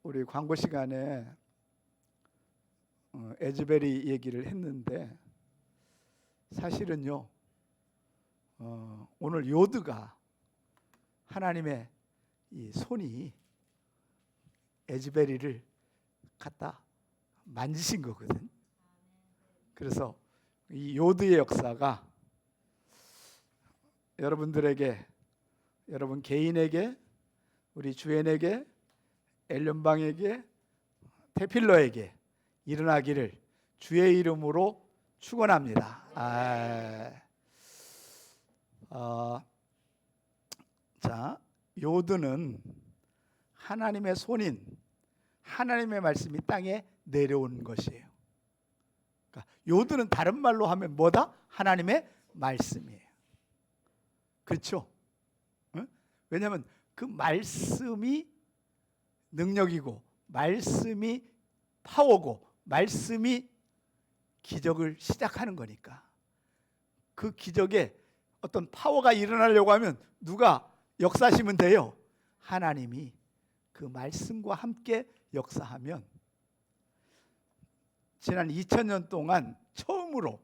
우리 광고 시간에 에즈베리 얘기를 했는데 사실은요 오늘 요드가 하나님의 이 손이 에즈베리를 갖다 만지신 거거든. 그래서 이 요드의 역사가 여러분들에게, 여러분 개인에게, 우리 주엔에게, 엘련방에게, 테필러에게 일어나기를 주의 이름으로 축원합니다. 자, 요드는 하나님의 손인 하나님의 말씀이 땅에 내려온 것이에요. 그러니까 요드는 다른 말로 하면 뭐다? 하나님의 말씀이에요. 그렇죠? 응? 왜냐하면 그 말씀이 능력이고 말씀이 파워고 말씀이 기적을 시작하는 거니까 그 기적에 어떤 파워가 일어나려고 하면 누가 역사하시면 돼요? 하나님이 그 말씀과 함께 역사하면 지난 2000년 동안 처음으로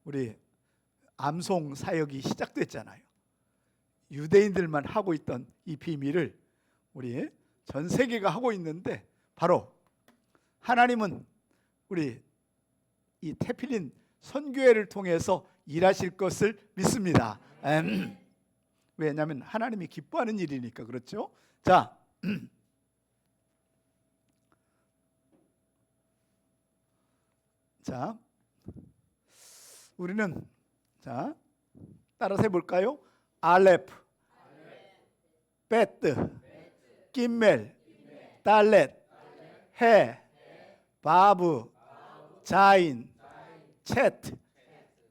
우리 암송 사역이 시작됐잖아요. 유대인들만 하고 있던 이 비밀을 우리 전 세계가 하고 있는데 바로 하나님은 우리 이 태필린 선교회를 통해서 일하실 것을 믿습니다. 왜냐하면 하나님이 기뻐하는 일이니까 그렇죠. 자, 자, 우리는 자 따라서 해볼까요? 알레프, 베트, 김멜, 달렛, 해, 바브, 자인, 챗,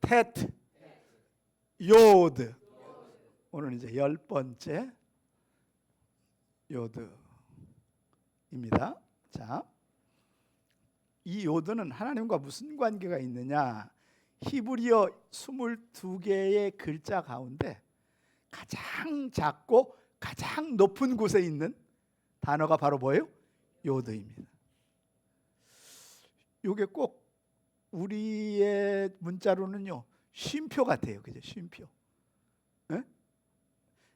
테트, 요드. 오늘 이제 10번째 요드입니다. 자, 이 요드는 하나님과 무슨 관계가 있느냐? 히브리어 22개의 글자 가운데 가장 작고 가장 높은 곳에 있는 단어가 바로 뭐예요? 요드입니다. 이게 꼭 우리의 문자로는요 쉼표 같아요. 그죠? 쉼표. 네?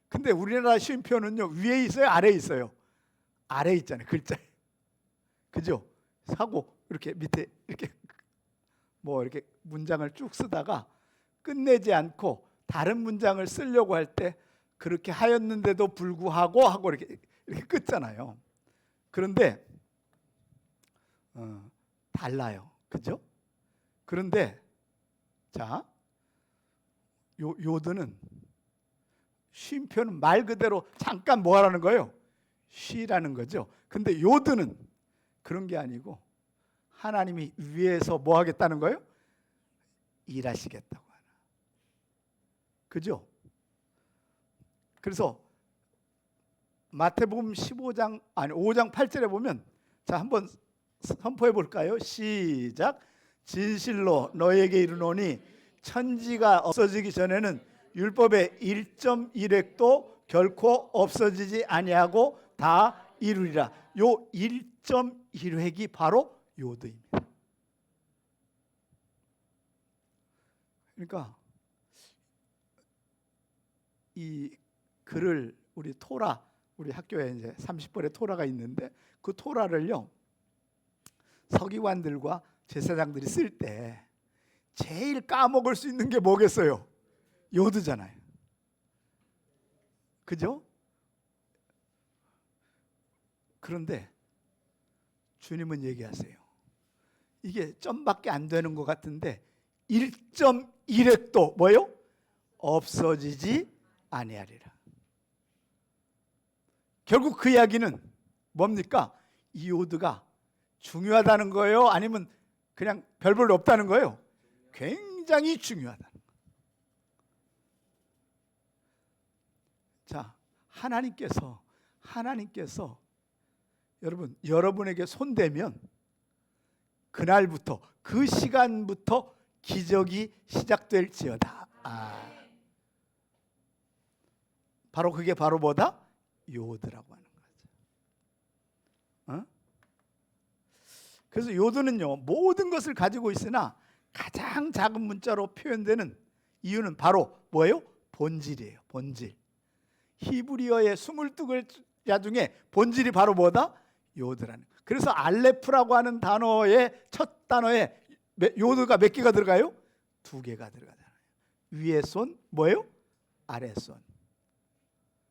근데 우리나라 쉼표는요 위에 있어요? 아래에 있어요? 아래에 있잖아요. 글자에. 그죠? 하고 이렇게 밑에 이렇게 뭐 이렇게 문장을 쭉 쓰다가 끝내지 않고 다른 문장을 쓰려고 할 때 그렇게 하였는데도 불구하고 하고 이렇게 끊잖아요. 그런데 달라요. 그죠? 그런데 자, 요드는 쉼표는 말 그대로 잠깐 뭐 하라는 거예요? 쉬라는 거죠. 근데 요드는 그런 게 아니고 하나님이 위에서 뭐 하겠다는 거예요? 일하시겠다고 하나. 그죠? 그래서 마태복음 5장 8절에 보면 자 한번 선포해 볼까요? 시작. 진실로 너에게 이르노니 천지가 없어지기 전에는 율법의 1.1획도 결코 없어지지 아니하고 다 이루리라. 요 1.1획이 바로 요드입니다. 그러니까 이 글을 우리 토라, 우리 학교에 이제 30벌의 토라가 있는데 그 토라를요 서기관들과 제사장들이 쓸 때 제일 까먹을 수 있는 게 뭐겠어요? 요드잖아요. 그죠? 그런데 주님은 얘기하세요. 이게 점밖에 안 되는 것 같은데 1.1획도 뭐요? 없어지지 아니하리라. 결국 그 이야기는 뭡니까? 이 요드가 중요하다는 거예요? 아니면 그냥 별 볼 없다는 거예요? 굉장히 중요하다는 거예요. 자, 하나님께서 여러분에게 손대면 그날부터 그 시간부터 기적이 시작될지어다. 바로 그게 바로 뭐다? 요드라고 하는 거죠. 그래서 요드는요 모든 것을 가지고 있으나 가장 작은 문자로 표현되는 이유는 바로 뭐예요? 본질이에요. 본질. 히브리어의 22글자 중에 본질이 바로 뭐다? 요드라는. 그래서 알레프라고 하는 단어의 첫 단어에 요드가 몇 개가 들어가요? 2개가 들어가잖아요. 위에 손 뭐예요? 아래 손.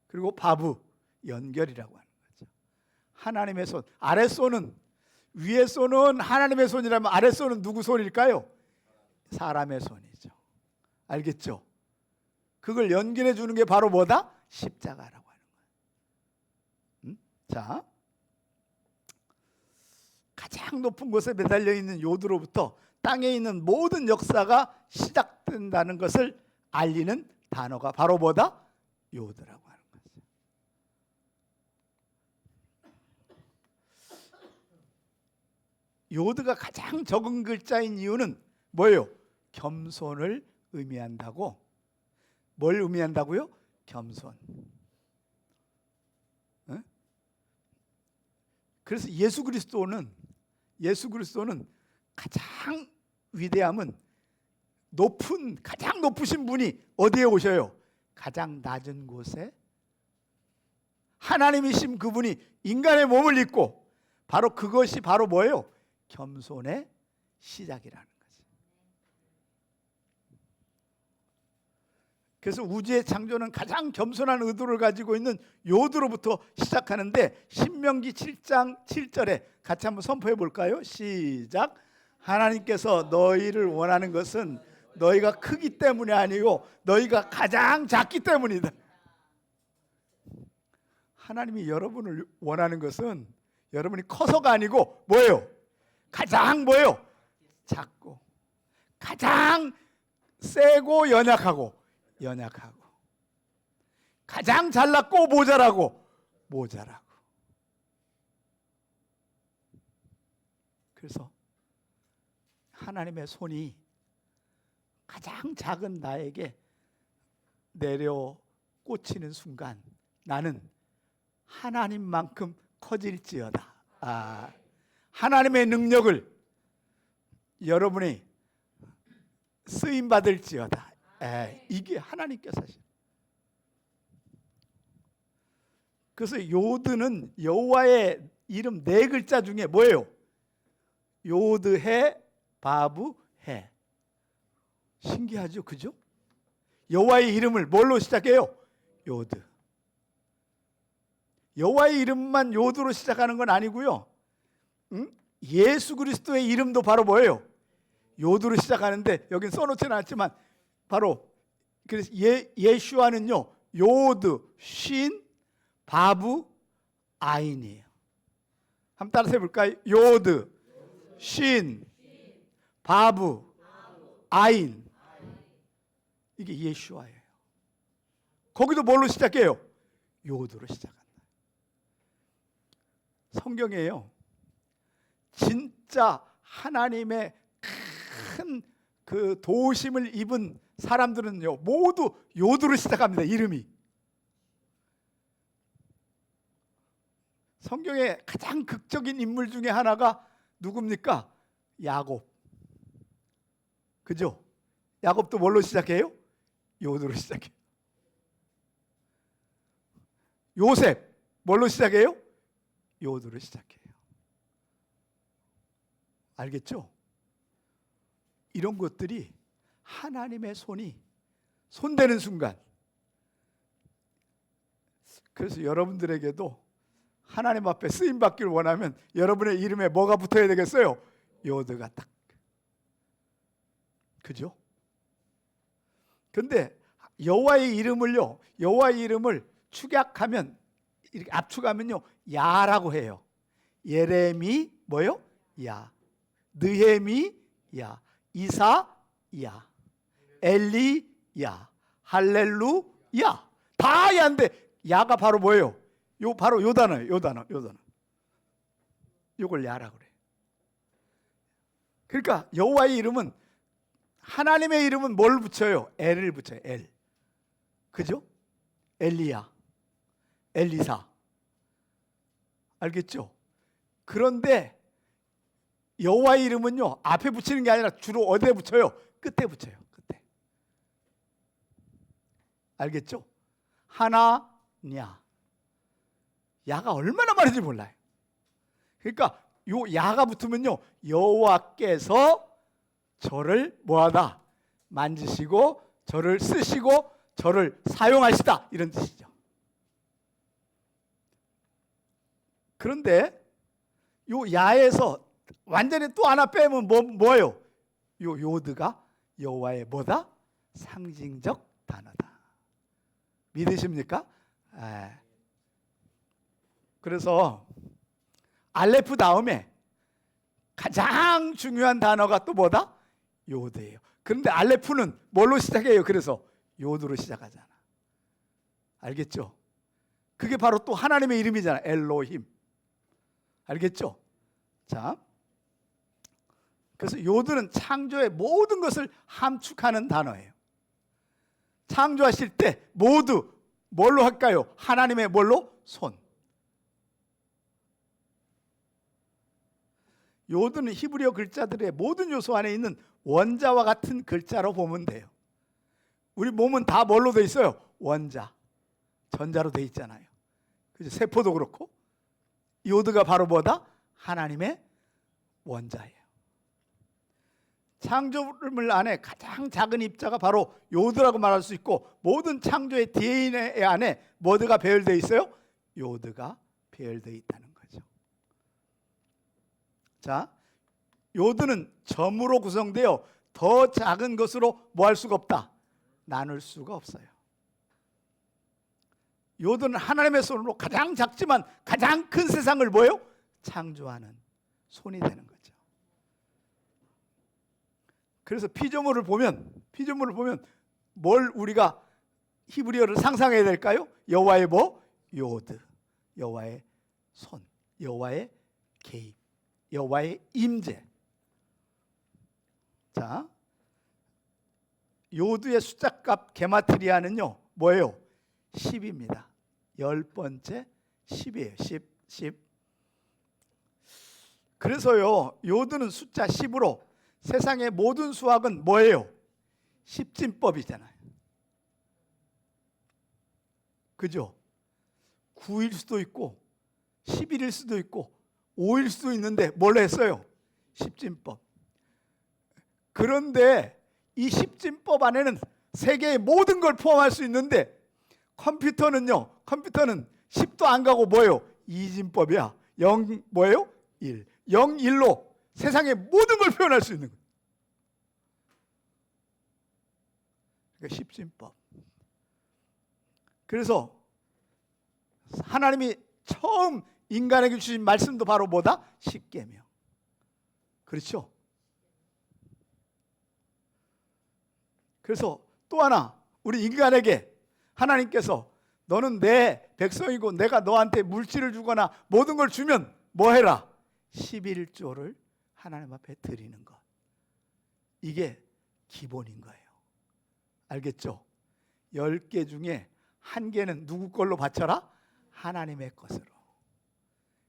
그리고 바브 연결이라고 하는 거죠. 하나님의 손. 아래 손은, 위에 손은 하나님의 손이라면 아래 손은 누구 손일까요? 사람의 손이죠. 알겠죠? 그걸 연결해 주는 게 바로 뭐다? 십자가라고 하는 거예요. 자, 가장 높은 곳에 매달려 있는 요드로부터 땅에 있는 모든 역사가 시작된다는 것을 알리는 단어가 바로 뭐다? 요드라고 하는 거죠. 요드가 가장 적은 글자인 이유는 뭐예요? 겸손을 의미한다고. 뭘 의미한다고요? 겸손. 그래서 예수 그리스도는 가장 위대함은 가장 높으신 분이 어디에 오셔요? 가장 낮은 곳에 하나님이신 그분이 인간의 몸을 입고, 바로 그것이 바로 뭐예요? 겸손의 시작이라는 거죠. 그래서 우주의 창조는 가장 겸손한 의도를 가지고 있는 요드로부터 시작하는데, 신명기 7장 7절에 같이 한번 선포해 볼까요? 시작. 하나님께서 너희를 원하는 것은 너희가 크기 때문이 아니고 너희가 가장 작기 때문이다. 하나님이 여러분을 원하는 것은 여러분이 커서가 아니고 뭐예요? 가장 뭐예요? 작고, 가장 세고 연약하고, 가장 잘났고 모자라고. 그래서 하나님의 손이 가장 작은 나에게 내려 꽂히는 순간 나는 하나님만큼 커질지어다. 하나님의 능력을 여러분이 쓰임 받을지어다. 이게 하나님께서 하신. 그래서 요드는 여호와의 이름 4글자 중에 뭐예요? 요드해 바브해. 신기하죠, 그죠? 여호와의 이름을 뭘로 시작해요? 요드. 여호와의 이름만 요드로 시작하는 건 아니고요. 예수 그리스도의 이름도 바로 뭐예요? 요드로 시작하는데 여긴 써놓지는 않지만 바로 그래서 예슈아는요 요드, 신, 바브, 아인이에요. 한번 따라서 해볼까요? 요드, 신, 바브, 아인. 이게 예슈아예요. 거기도 뭘로 시작해요? 요드로 시작한다. 성경에요 진짜 하나님의 큰 그 도우심을 입은 사람들은요 모두 요드로 시작합니다. 이름이. 성경의 가장 극적인 인물 중에 하나가 누굽니까? 야곱. 그죠? 야곱도 뭘로 시작해요? 요드로 시작해요. 요셉 뭘로 시작해요? 요드로 시작해요. 알겠죠? 이런 것들이 하나님의 손이 손대는 순간, 그래서 여러분들에게도 하나님 앞에 쓰임 받기를 원하면 여러분의 이름에 뭐가 붙어야 되겠어요? 요드가 딱. 그죠? 근데 여호와의 이름을 축약하면, 이렇게 압축하면요 야라고 해요. 예레미 뭐요? 야. 느헤미 야. 이사 야. 엘리 야. 할렐루 야. 다 야인데 야가 바로 뭐예요? 바로 요 단어예요. 요 단어. 요걸 야라고 그래. 그러니까 여호와의 이름은, 하나님의 이름은 뭘 붙여요? 엘을 붙여요. 엘. 그죠? 엘리야, 엘리사. 알겠죠? 그런데 여호와의 이름은요 앞에 붙이는 게 아니라 주로 어디에 붙여요? 끝에 붙여요. 끝에. 알겠죠? 하나, 냐. 야가 얼마나 많은지 몰라요. 그러니까 요 야가 붙으면요 여호와께서 저를 뭐하다 만지시고 저를 쓰시고 저를 사용하시다 이런 뜻이죠. 그런데 요 야에서 완전히 또 하나 빼면 뭐예요? 요 요드가 여호와의 뭐다? 상징적 단어다. 믿으십니까? 그래서 알레프 다음에 가장 중요한 단어가 또 뭐다? 요드예요. 그런데 알레프는 뭘로 시작해요? 그래서 요드로 시작하잖아. 알겠죠? 그게 바로 또 하나님의 이름이잖아. 엘로힘. 알겠죠? 자, 그래서 요드는 창조의 모든 것을 함축하는 단어예요. 창조하실 때 모두 뭘로 할까요? 하나님의 뭘로? 손. 요드는 히브리어 글자들의 모든 요소 안에 있는 원자와 같은 글자로 보면 돼요. 우리 몸은 다 뭘로 돼 있어요? 원자, 전자로 돼 있잖아요. 그죠? 세포도 그렇고 요드가 바로 뭐다? 하나님의 원자예요. 창조물 안에 가장 작은 입자가 바로 요드라고 말할 수 있고 모든 창조의 DNA 안에 뭐가 배열되어 있어요? 요드가 배열되어 있다는 거죠. 자, 요드는 점으로 구성되어 더 작은 것으로 뭐 할 수가 없다? 나눌 수가 없어요. 요드는 하나님의 손으로 가장 작지만 가장 큰 세상을 뭐예요? 창조하는 손이 되는 거죠. 그래서 피조물을 보면 뭘 우리가 히브리어를 상상해야 될까요? 여호와의 뭐? 요드. 여호와의 손, 여호와의 개입, 여호와의 임재. 자, 요드의 숫자값 게마트리아는요 뭐예요? 10입니다. 10번째 10이에요. 10. 그래서요 요드는 숫자 10으로 세상의 모든 수학은 뭐예요? 십진법이잖아요. 그죠? 9일 수도 있고 11일 수도 있고 5일 수도 있는데 뭘 했어요? 십진법. 그런데 이 십진법 안에는 세계의 모든 걸 포함할 수 있는데 컴퓨터는 10도 안 가고 뭐예요? 이진법이야. 0 뭐예요? 1. 0, 1로 세상의 모든 걸 표현할 수 있는 거예요. 그러니까 십진법. 그래서 하나님이 처음 인간에게 주신 말씀도 바로 뭐다? 십계명. 그렇죠? 그래서 또 하나 우리 인간에게 하나님께서 너는 내 백성이고 내가 너한테 물질을 주거나 모든 걸 주면 뭐 해라? 11조를 하나님 앞에 드리는 것. 이게 기본인 거예요. 알겠죠? 10개 중에 1개는 누구 걸로 바쳐라? 하나님의 것으로.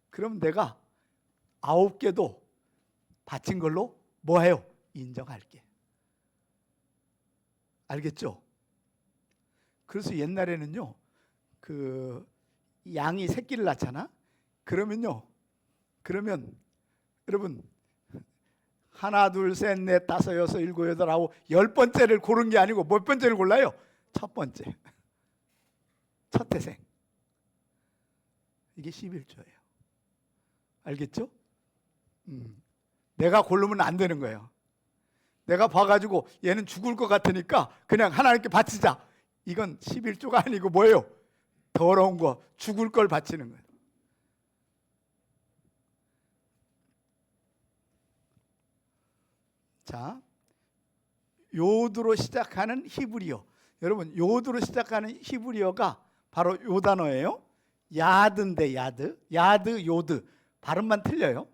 그럼 내가 9개도 바친 걸로 뭐 해요? 인정할게. 알겠죠? 그래서 옛날에는요 그 양이 새끼를 낳잖아. 그러면 여러분 하나 둘 셋 넷 다섯 여섯 일곱 여덟 아홉 10번째를 고른 게 아니고 몇 번째를 골라요? 첫 번째. 첫 태생. 이게 11조예요. 알겠죠? 내가 고르면 안 되는 거예요. 내가 봐가지고 얘는 죽을 것 같으니까 그냥 하나님께 바치자. 이건 11조가 아니고 뭐예요? 더러운 거, 죽을 걸 바치는 거예요. 자, 요드로 시작하는 히브리어. 여러분, 요드로 시작하는 히브리어가 바로 요 단어예요. 야드인데 야드, 요드. 발음만 틀려요.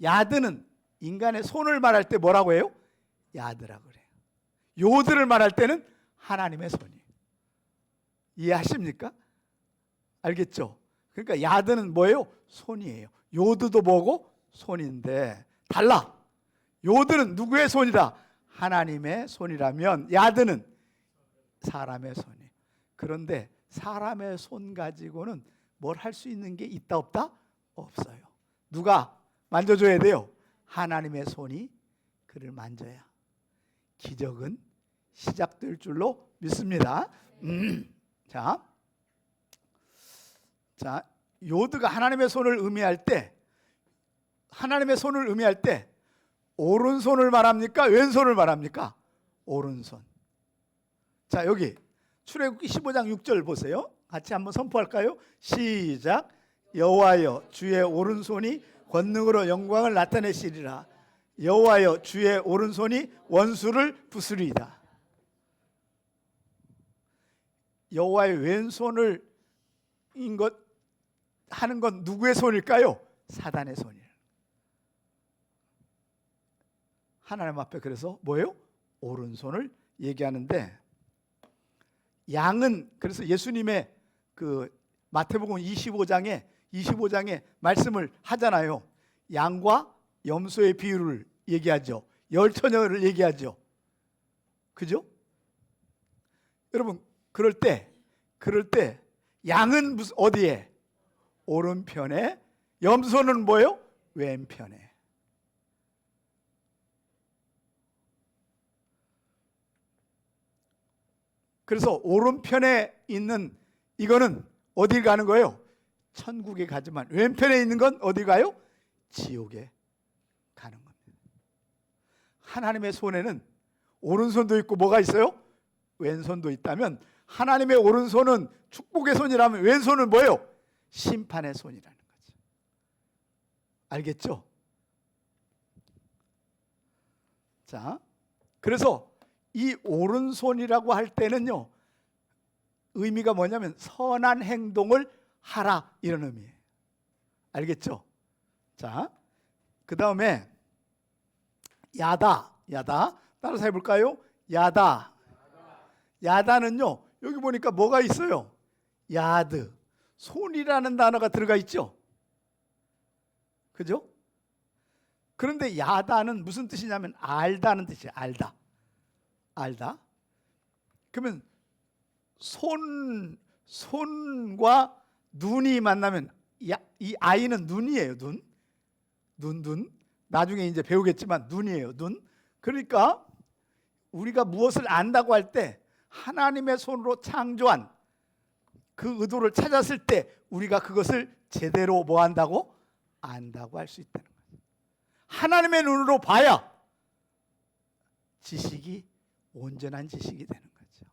야드는 인간의 손을 말할 때 뭐라고 해요? 야드라고 그래요. 요드를 말할 때는 하나님의 손이에요. 이해하십니까? 알겠죠? 그러니까 야드는 뭐예요? 손이에요. 요드도 뭐고? 손인데 달라. 요드는 누구의 손이다? 하나님의 손이라면 야드는 사람의 손이. 그런데 사람의 손 가지고는 뭘 할 수 있는 게 있다 없다? 없어요. 누가 만져줘야 돼요? 하나님의 손이 그를 만져야 기적은 시작될 줄로 믿습니다. 자, 요드가 하나님의 손을 의미할 때, 하나님의 손을 의미할 때 오른손을 말합니까? 왼손을 말합니까? 오른손. 자, 여기 출애굽기 15장 6절 보세요. 같이 한번 선포할까요? 시작. 여호와여 주의 오른손이 권능으로 영광을 나타내시리라. 여호와여 주의 오른손이 원수를 부수리이다. 여호와의 왼손을 하는 건 누구의 손일까요? 사단의 손이에요. 하나님 앞에 그래서 뭐예요? 오른손을 얘기하는데, 양은 그래서 예수님의 그 마태복음 25장에 말씀을 하잖아요. 양과 염소의 비유를 얘기하죠. 열처녀를 얘기하죠. 그죠? 여러분, 그럴 때 양은 무슨 어디에? 오른편에, 염소는 뭐예요? 왼편에. 그래서 오른편에 있는 이거는 어디 가는 거예요? 천국에 가지만 왼편에 있는 건 어디 가요? 지옥에 가는 겁니다. 하나님의 손에는 오른손도 있고 뭐가 있어요? 왼손도 있다면, 하나님의 오른손은 축복의 손이라면 왼손은 뭐예요? 심판의 손이라는 거죠. 알겠죠? 자, 그래서 이 오른손이라고 할 때는요, 의미가 뭐냐면 선한 행동을 하라, 이런 의미예요. 알겠죠? 자, 그 다음에 야다 따라서 해볼까요? 야다는요, 여기 보니까 뭐가 있어요? 야드, 손이라는 단어가 들어가 있죠. 그죠? 그런데 야다는 무슨 뜻이냐면 알다는 뜻이에요. 알다. 그러면 손과 눈이 만나면 이 아이는 눈이에요. 눈. 나중에 이제 배우겠지만 눈이에요. 눈. 그러니까 우리가 무엇을 안다고 할 때 하나님의 손으로 창조한 그 의도를 찾았을 때 우리가 그것을 제대로 뭐 한다고? 안다고 할 수 있다는 거예요. 하나님의 눈으로 봐야 지식이 온전한 지식이 되는 거죠.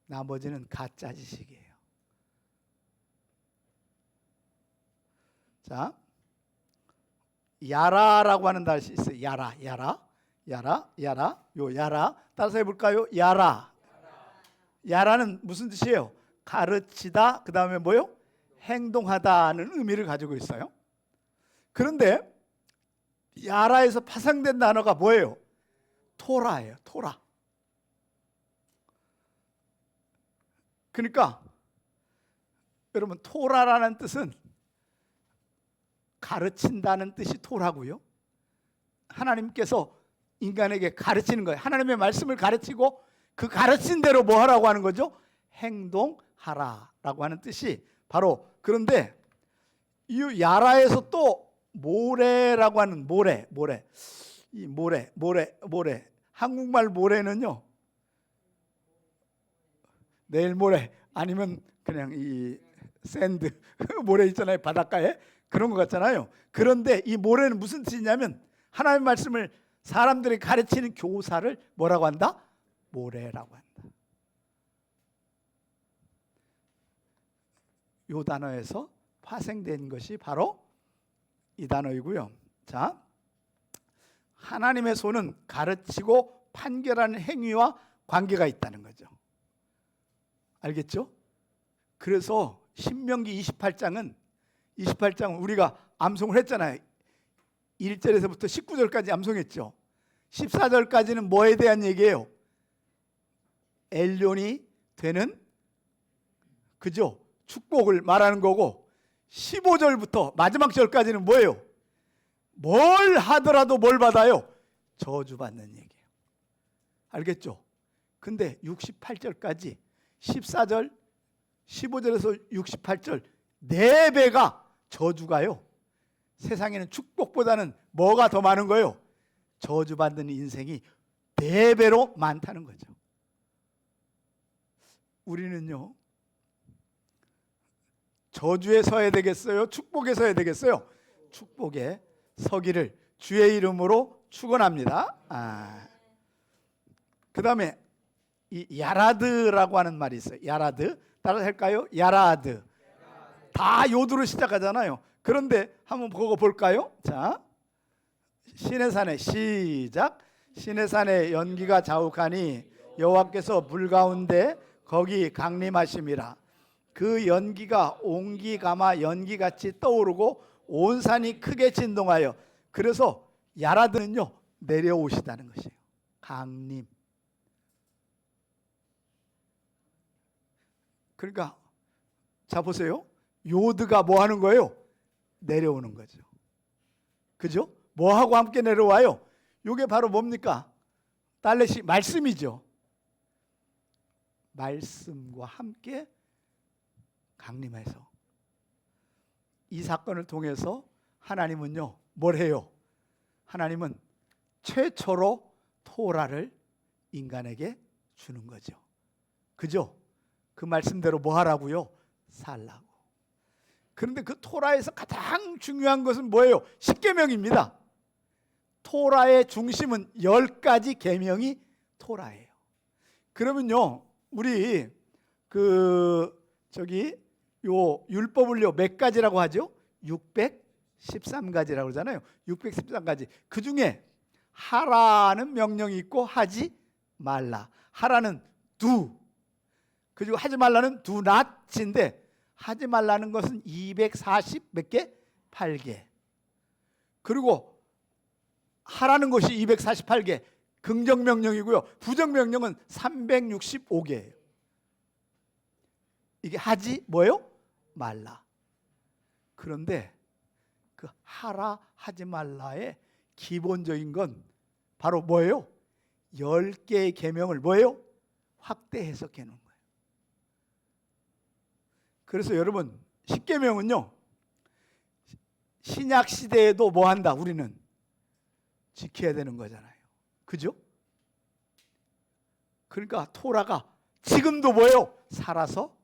나머지는 가짜 지식이에요. 자, 야라라고 하는 단어가 있어요. 야라. 따라서 해볼까요? 야라는 무슨 뜻이에요? 가르치다, 그 다음에 뭐요? 행동하다는 의미를 가지고 있어요. 그런데 야라에서 파생된 단어가 뭐예요? 토라예요. 토라. 그러니까 여러분, 토라라는 뜻은 가르친다는 뜻이 토라고요. 하나님께서 인간에게 가르치는 거예요. 하나님의 말씀을 가르치고 그 가르친 대로 뭐 하라고 하는 거죠? 행동하라라고 하는 뜻이 바로. 그런데 이 야라에서 또 모래라고 하는 모래. 한국말 모래는요, 내일 모레 아니면 그냥 이 샌드 모래 있잖아요, 바닷가에 그런 것 같잖아요. 그런데 이 모래는 무슨 뜻이냐면 하나님의 말씀을 사람들이 가르치는 교사를 뭐라고 한다? 모래라고 한다. 이 단어에서 파생된 것이 바로 이 단어이고요. 자, 하나님의 손은 가르치고 판결하는 행위와 관계가 있다는 거죠. 알겠죠? 그래서 신명기 28장은 우리가 암송을 했잖아요. 1절에서부터 19절까지 암송했죠. 14절까지는 뭐에 대한 얘기예요? 엘론이 되는, 그죠? 축복을 말하는 거고, 15절부터 마지막 절까지는 뭐예요? 뭘 하더라도 뭘 받아요? 저주받는 얘기예요. 알겠죠? 근데 68절까지 14절, 15절에서 68절 4배가 저주가요. 세상에는 축복보다는 뭐가 더 많은 거예요? 저주받는 인생이 4배로 많다는 거죠. 우리는요, 저주에 서야 되겠어요? 축복에 서야 되겠어요? 축복에 서기를 주의 이름으로 축원합니다. 그 다음에 이 야라드라고 하는 말이 있어요. 야라드. 따라서 할까요? 야라드. 다 요드로 시작하잖아요. 그런데 한번 그거 볼까요? 자, 시내산에 시작. 시내산에 연기가 자욱하니 여호와께서 불 가운데 거기 강림하심이라. 그 연기가 옹기 가마 연기같이 떠오르고 온 산이 크게 진동하여. 그래서 야라드는요, 내려오시다는 것이에요. 강림. 그러니까 자 보세요. 요드가 뭐 하는 거예요? 내려오는 거죠. 그죠? 뭐하고 함께 내려와요? 이게 바로 뭡니까? 달렛이 말씀이죠. 말씀과 함께 강림해서 이 사건을 통해서 하나님은요, 뭘 해요? 하나님은 최초로 토라를 인간에게 주는 거죠. 그죠? 그 말씀대로 뭐 하라고요? 살라고. 그런데 그 토라에서 가장 중요한 것은 뭐예요? 10계명입니다. 토라의 중심은 10가지 계명이 토라예요. 그러면요, 우리 요 율법을요 몇 가지라고 하죠? 613가지라고 그러잖아요. 613가지. 그 중에 하라는 명령이 있고 하지 말라. 하라는 do. 그리고 하지 말라는 do not인데, 하지 말라는 것은 240 몇 개? 8개. 그리고 하라는 것이 248개. 긍정 명령이고요. 부정 명령은 365개예요. 이게 하지 뭐예요? 말라. 그런데 그 하라 하지 말라의 기본적인 건 바로 뭐예요? 10개의 계명을 뭐예요? 확대 해석해 놓은 거예요. 그래서 여러분, 10계명은요 신약 시대에도 뭐 한다? 우리는 지켜야 되는 거잖아요. 그죠? 그러니까 토라가 지금도 뭐예요? 살아서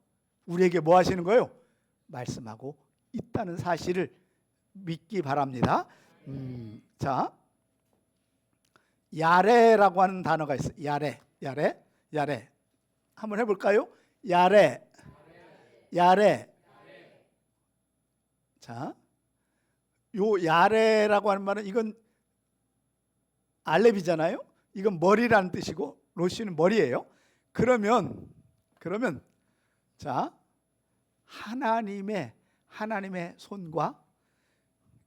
우리에게 뭐 하시는 거예요? 말씀하고 있다는 사실을 믿기 바랍니다. 자, 야레라고 하는 단어가 있어요. 야레. 한번 해볼까요? 야레. 자, 요 야레라고 하는 말은 이건 알렙이잖아요. 이건 머리라는 뜻이고 로시는 머리예요. 그러면 자, 하나님의 손과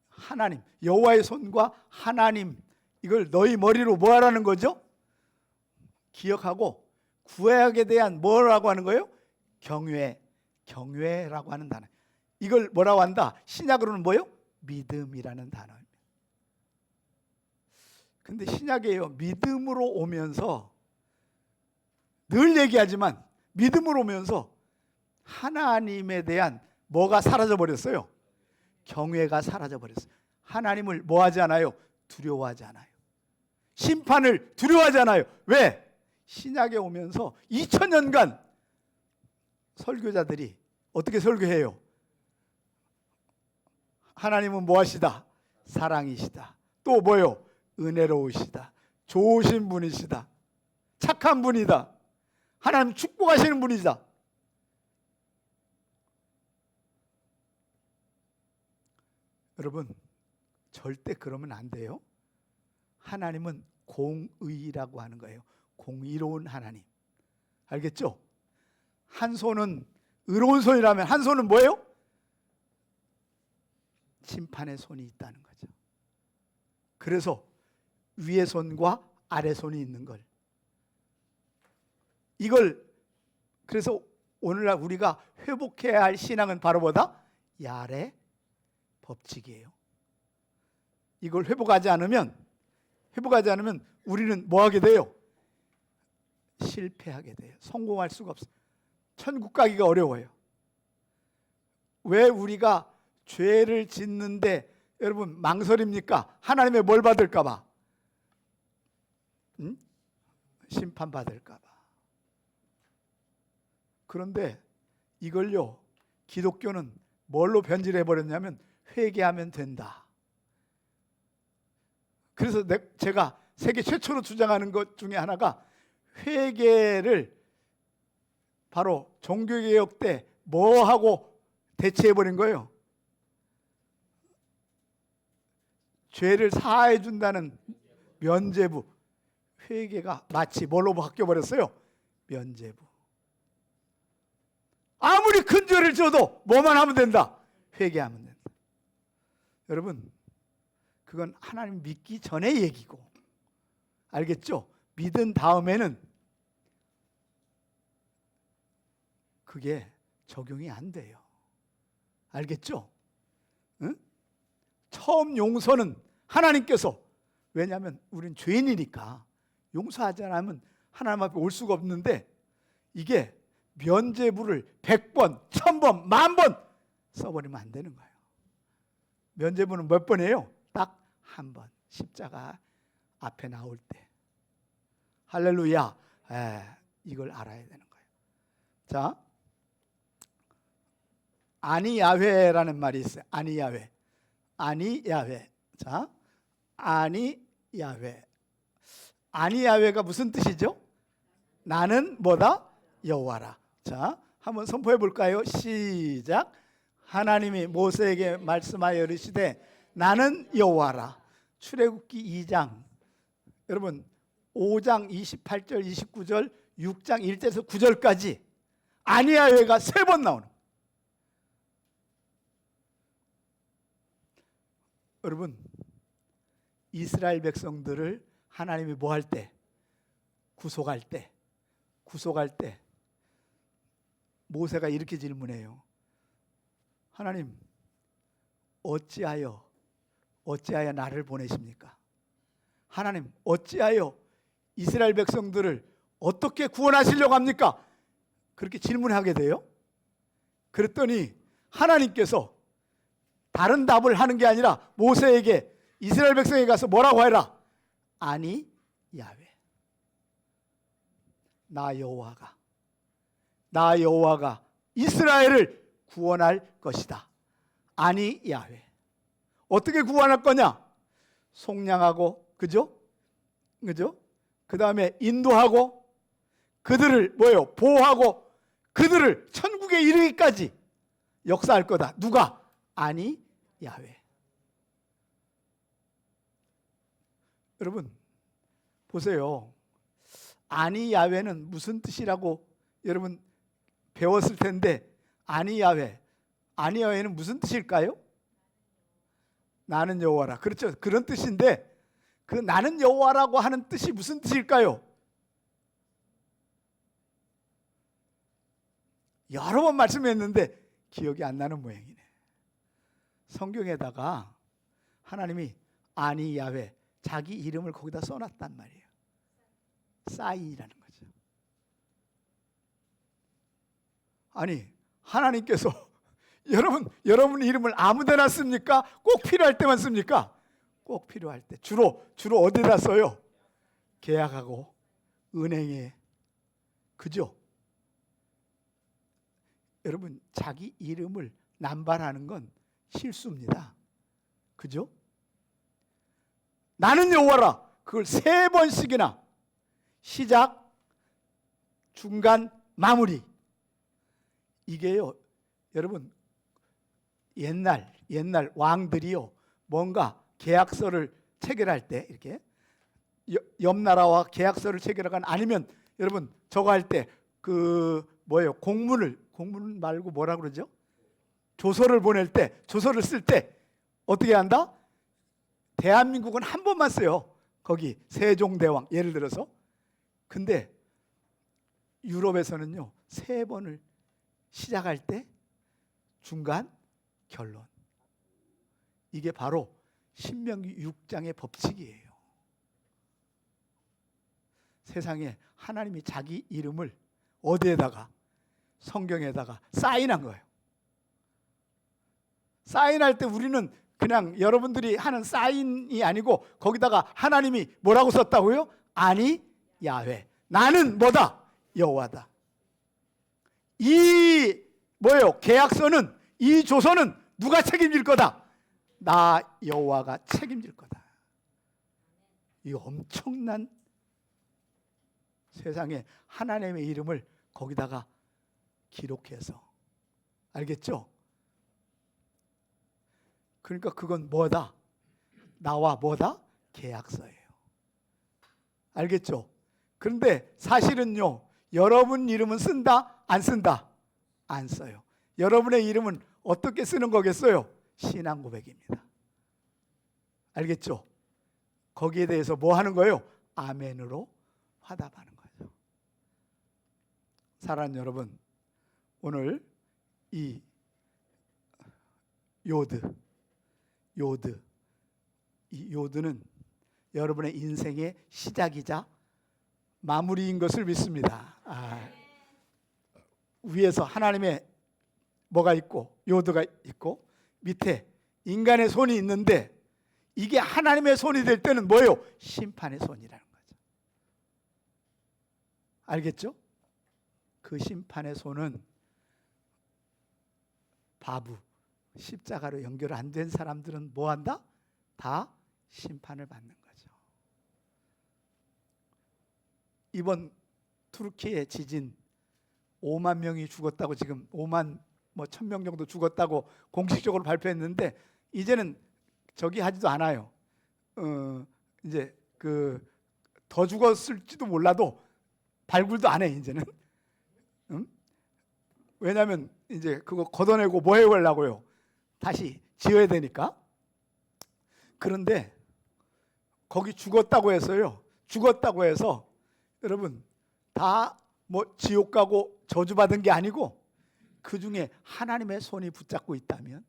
하나님, 여호와의 손과 하나님, 이걸 너희 머리로 뭐 하라는 거죠? 기억하고 구약에 대한 뭐라고 하는 거예요? 경외라고 하는 단어. 이걸 뭐라고 한다? 신약으로는 뭐예요? 믿음이라는 단어입니다. 근데 신약이에요. 믿음으로 오면서 늘 얘기하지만 믿음으로 오면서 하나님에 대한 뭐가 사라져 버렸어요? 경외가 사라져 버렸어요. 하나님을 뭐 하지 않아요? 두려워하지 않아요. 심판을 두려워하지 않아요. 왜? 신약에 오면서 2000년간 설교자들이 어떻게 설교해요? 하나님은 뭐 하시다? 사랑이시다. 또 뭐요? 은혜로우시다. 좋으신 분이시다. 착한 분이다. 하나님 축복하시는 분이다. 여러분, 절대 그러면 안 돼요. 하나님은 공의라고 하는 거예요. 공의로운 하나님. 알겠죠? 한 손은 의로운 손이라면 한 손은 뭐예요? 심판의 손이 있다는 거죠. 그래서 위의 손과 아래 손이 있는 걸. 이걸 그래서 오늘날 우리가 회복해야 할 신앙은 바로 뭐다? 야레 법칙이에요. 이걸 회복하지 않으면 우리는 뭐 하게 돼요? 실패하게 돼요. 성공할 수가 없어요. 천국 가기가 어려워요. 왜 우리가 죄를 짓는데 여러분 망설입니까? 하나님의 뭘 받을까 봐. 응? 심판받을까 봐. 그런데 이걸요, 기독교는 뭘로 변질해 버렸냐면 회개하면 된다. 그래서 제가 세계 최초로 주장하는 것 중에 하나가 회개를 바로 종교개혁 때 뭐 하고 대체해 버린 거예요? 죄를 사해 준다는 면죄부. 회개가 마치 뭘로 바뀌어 버렸어요? 면죄부. 아무리 큰 죄를 져도 뭐만 하면 된다? 회개하면 된다. 여러분, 그건 하나님 믿기 전의 얘기고, 알겠죠? 믿은 다음에는 그게 적용이 안 돼요. 알겠죠? 응? 처음 용서는 하나님께서, 왜냐하면 우린 죄인이니까 용서하지 않으면 하나님 앞에 올 수가 없는데, 이게 면죄부를 100번, 1000번, 10,000번 써버리면 안 되는 거예요. 면죄부는 몇 번이에요? 딱 한 번. 십자가 앞에 나올 때. 할렐루야. 이걸 알아야 되는 거예요. 자, 아니야훼라는 말이 있어요. 아니야훼. 아니야훼. 자, 아니야훼. 아니야훼가 무슨 뜻이죠? 나는 뭐다? 여호와라. 자, 한번 선포해 볼까요? 시작. 하나님이 모세에게 말씀하여 이르시되 나는 여호와라. 출애굽기 2장, 여러분 5장 28절 29절 6장 1절에서 9절까지 아니야훼가 3번 나오는. 여러분, 이스라엘 백성들을 하나님이 뭐 할 때? 구속할 때 모세가 이렇게 질문해요. 하나님, 어찌하여 나를 보내십니까? 하나님, 어찌하여 이스라엘 백성들을 어떻게 구원하시려고 합니까? 그렇게 질문하게 돼요. 그랬더니 하나님께서 다른 답을 하는 게 아니라 모세에게, 이스라엘 백성에게 가서 뭐라고 해라? 아니 야훼, 나 여호와가 이스라엘을 구원할 것이다. 아니 야훼. 어떻게 구원할 거냐? 속량하고, 그죠? 그 다음에 인도하고, 그들을 뭐예요? 보호하고, 그들을 천국에 이르기까지 역사할 거다. 누가? 아니 야훼. 여러분 보세요. 아니 야훼는 무슨 뜻이라고 여러분 배웠을 텐데, 아니 야훼는 무슨 뜻일까요? 나는 여호와라. 그렇죠. 그런 뜻인데, 그 나는 여호와라고 하는 뜻이 무슨 뜻일까요? 여러 번 말씀했는데 기억이 안 나는 모양이네. 성경에다가 하나님이 아니 야훼, 자기 이름을 거기다 써놨단 말이에요. 싸이라는 거죠. 아니, 하나님께서 여러분 이름을 아무데나 씁니까? 꼭 필요할 때만 씁니까? 꼭 필요할 때. 주로 어디다 써요? 계약하고 은행에. 그죠? 여러분, 자기 이름을 남발하는 건 실수입니다. 그죠? 나는 여호와라. 그걸 3번씩이나 시작, 중간, 마무리. 이게요, 여러분, 옛날 왕들이요, 뭔가 계약서를 체결할 때 이렇게 옆 나라와 계약서를 체결하거나, 아니면 여러분 저거 할 때 그 뭐예요? 공문 말고 뭐라 그러죠? 조서를 보낼 때, 조서를 쓸 때 어떻게 한다? 대한민국은 한 번만 써요. 거기 세종대왕 예를 들어서. 근데 유럽에서는요 3번을 시작할 때, 중간, 결론. 이게 바로 신명기 6장의 법칙이에요. 세상에 하나님이 자기 이름을 어디에다가, 성경에다가 사인한 거예요. 사인할 때 우리는 그냥 여러분들이 하는 사인이 아니고 거기다가 하나님이 뭐라고 썼다고요? 아니 야훼, 나는 뭐다? 여호와다. 이 뭐예요? 계약서는, 이 조서는 누가 책임질 거다? 나 여호와가 책임질 거다. 이 엄청난, 세상에 하나님의 이름을 거기다가 기록해서, 알겠죠? 그러니까 그건 뭐다? 나와 뭐다? 계약서예요. 알겠죠? 그런데 사실은요, 여러분 이름은 쓴다? 안 쓴다? 안 써요. 여러분의 이름은 어떻게 쓰는 거겠어요? 신앙 고백입니다. 알겠죠? 거기에 대해서 뭐 하는 거예요? 아멘으로 화답하는 거죠. 사랑하는 여러분, 오늘 이 이 요드는 여러분의 인생의 시작이자 마무리인 것을 믿습니다. 위에서 하나님의 뭐가 있고 요드가 있고 밑에 인간의 손이 있는데, 이게 하나님의 손이 될 때는 뭐예요? 심판의 손이라는 거죠. 알겠죠? 그 심판의 손은 바부, 십자가로 연결 안 된 사람들은 뭐 한다? 다 심판을 받는 거죠. 이번 투르키의 지진 5만 명이 죽었다고, 지금 5만 1,000명 정도 죽었다고 공식적으로 발표했는데, 이제는 저기 하지도 않아요. 이제 더 죽었을지도 몰라도 발굴도 안 해, 이제는. 왜냐하면 이제 그거 걷어내고 뭐 해보려고요? 다시 지어야 되니까. 그런데 거기 죽었다고 해서요, 죽었다고 해서 여러분 다 뭐 지옥 가고 저주받은 게 아니고, 그 중에 하나님의 손이 붙잡고 있다면,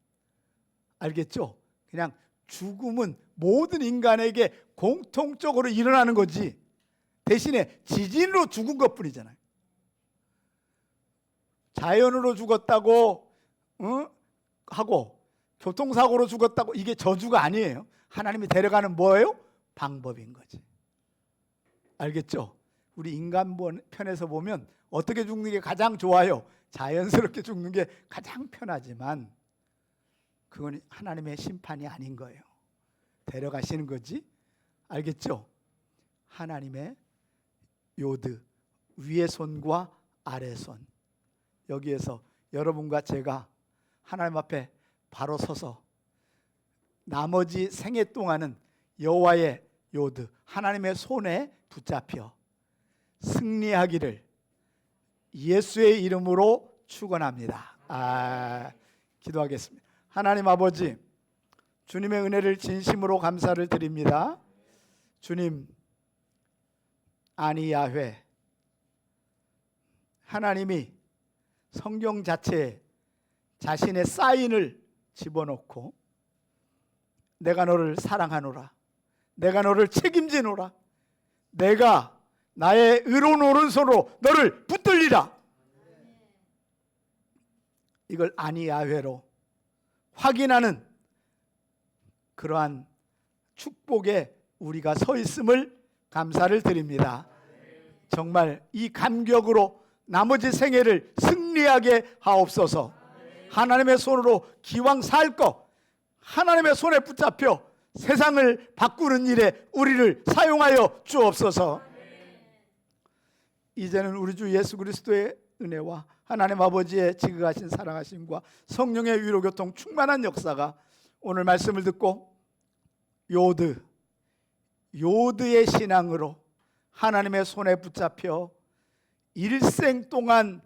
알겠죠? 그냥 죽음은 모든 인간에게 공통적으로 일어나는 거지, 대신에 지진으로 죽은 것뿐이잖아요. 자연으로 죽었다고 하고 교통사고로 죽었다고, 이게 저주가 아니에요. 하나님이 데려가는 뭐예요? 방법인 거지. 알겠죠? 우리 인간 편에서 보면 어떻게 죽는 게 가장 좋아요? 자연스럽게 죽는 게 가장 편하지만, 그건 하나님의 심판이 아닌 거예요. 데려가시는 거지. 알겠죠? 하나님의 요드, 위의 손과 아래 손, 여기에서 여러분과 제가 하나님 앞에 바로 서서 나머지 생애 동안은 여호와의 요드, 하나님의 손에 붙잡혀 승리하기를 예수의 이름으로 축원합니다. 기도하겠습니다. 하나님 아버지, 주님의 은혜를 진심으로 감사를 드립니다. 주님, 아니 야훼, 하나님이 성경 자체에 자신의 사인을 집어넣고, 내가 너를 사랑하노라, 내가 너를 책임지노라, 내가 나의 의로운 오른손으로 너를 붙들리라, 이걸 아니 야훼로 확인하는 그러한 축복에 우리가 서 있음을 감사를 드립니다. 정말 이 감격으로 나머지 생애를 승리하게 하옵소서. 하나님의 손으로 기왕 살 것, 하나님의 손에 붙잡혀 세상을 바꾸는 일에 우리를 사용하여 주옵소서. 이제는 우리 주 예수 그리스도의 은혜와 하나님 아버지의 지극하신 사랑하심과 성령의 위로교통 충만한 역사가 오늘 말씀을 듣고 요드의 신앙으로 하나님의 손에 붙잡혀 일생 동안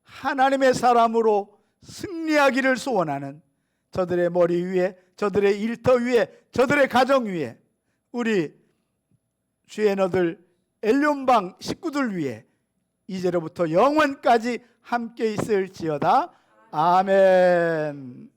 하나님의 사람으로 승리하기를 소원하는 저들의 머리 위에, 저들의 일터 위에, 저들의 가정 위에, 우리 주애너들 엘륜방 식구들 위에 이제로부터 영원까지 함께 있을지어다. 아멘.